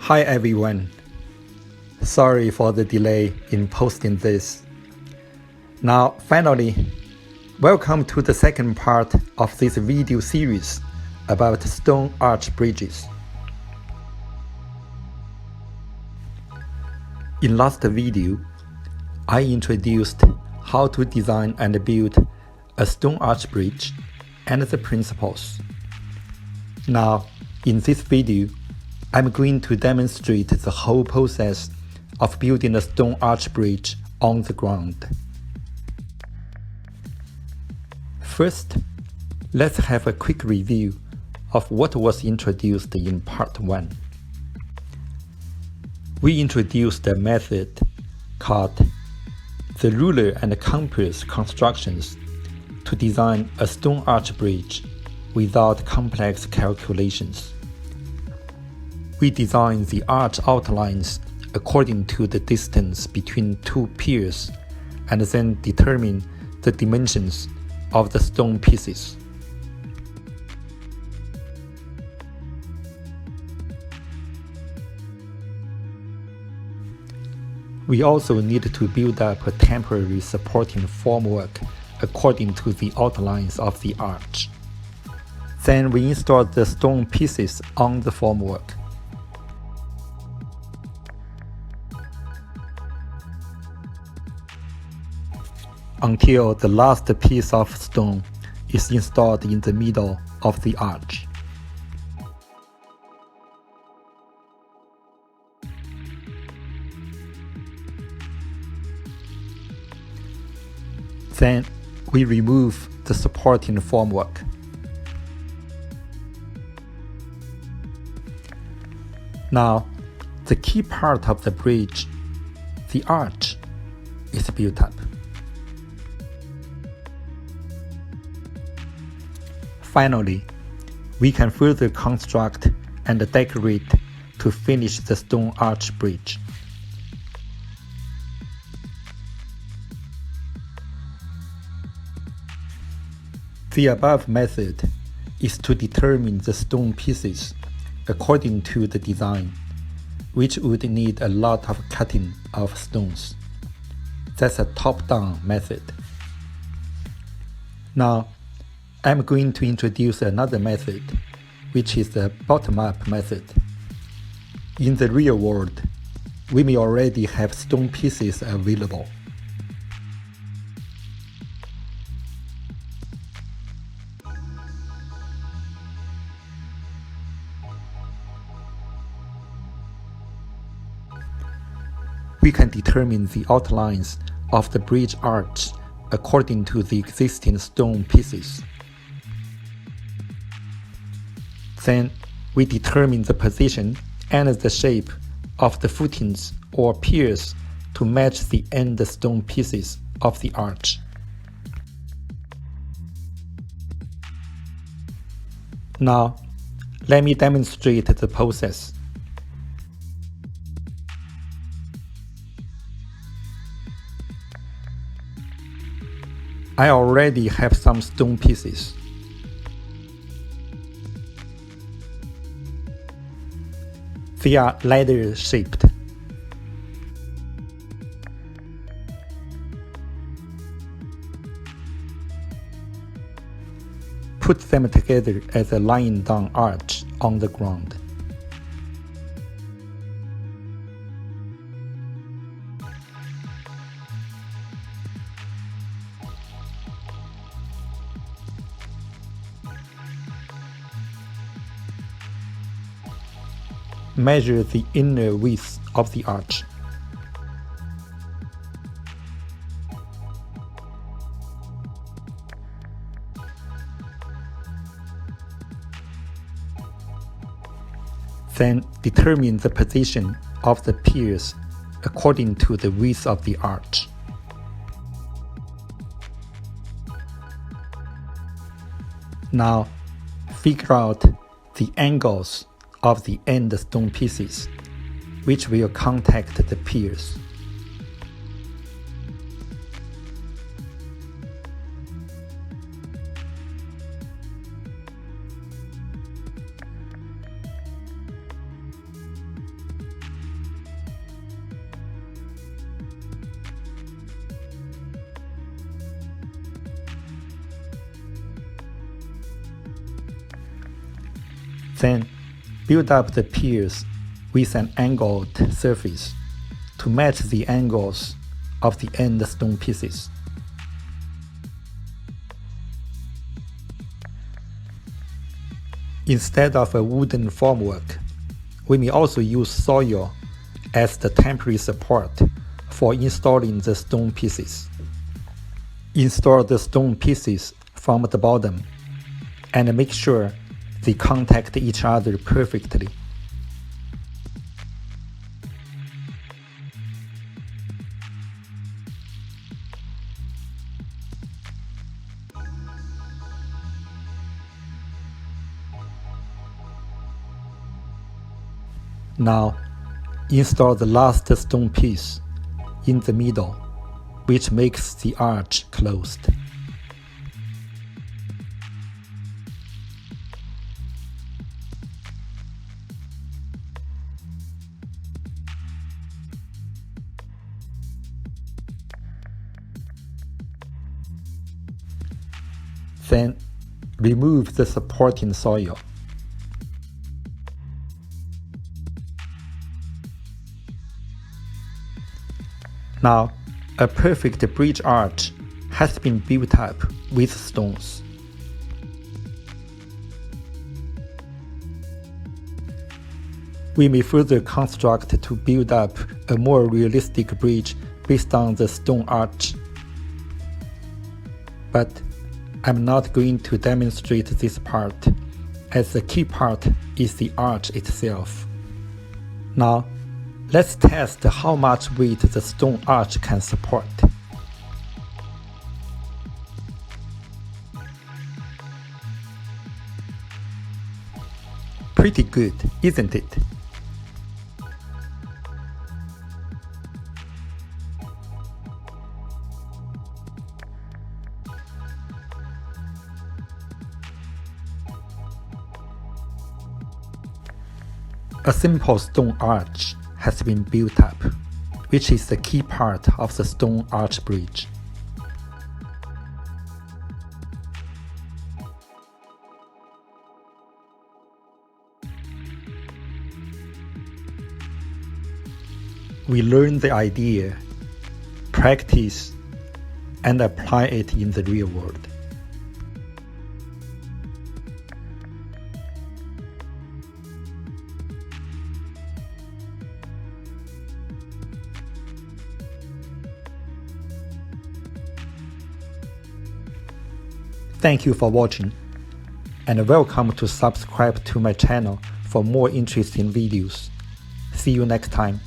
Hi everyone. Sorry for the delay in posting this. Now finally, welcome to the second part of this video series about stone arch bridges. In last video, I introduced how to design and build a stone arch bridge and the principles. Now, in this video, I'm going to demonstrate the whole process of building a stone arch bridge on the ground. First, let's have a quick review of what was introduced in part 1. We introduced a method called the ruler and compass constructions to design a stone arch bridge without complex calculations. We design the arch outlines according to the distance between two piers and then determine the dimensions of the stone pieces. We also need to build up a temporary supporting formwork according to the outlines of the arch. Then we install the stone pieces on the formwork. Until the last piece of stone is installed in the middle of the arch. Then we remove the supporting formwork. Now, the key part of the bridge, the arch, is built up. Finally, we can further construct and decorate to finish the stone arch bridge. The above method is to determine the stone pieces according to the design, which would need a lot of cutting of stones. That's a top-down method. Now, I'm going to introduce another method, which is the bottom-up method. In the real world, we may already have stone pieces available. We can determine the outlines of the bridge arch according to the existing stone pieces. Then we determine the position and the shape of the footings or piers to match the end stone pieces of the arch. Now, let me demonstrate the process. I already have some stone pieces. They are ladder shaped. Put them together as a lying down arch on the ground. Measure the inner width of the arch. Then determine the position of the piers according to the width of the arch. Now, figure out the angles of the end stone pieces, which will contact the piers. Then, build up the piers with an angled surface to match the angles of the end stone pieces. Instead of a wooden formwork, we may also use soil as the temporary support for installing the stone pieces. Install the stone pieces from the bottom and make sure they contact each other perfectly. Now, install the last stone piece in the middle, which makes the arch closed. Then, remove the supporting soil. Now, a perfect bridge arch has been built up with stones. We may further construct to build up a more realistic bridge based on the stone arch. But I'm not going to demonstrate this part, as the key part is the arch itself. Now, let's test how much weight the stone arch can support. Pretty good, isn't it? A simple stone arch has been built up, which is the key part of the stone arch bridge. We learn the idea, practice, and apply it in the real world. Thank you for watching, and welcome to subscribe to my channel for more interesting videos. See you next time.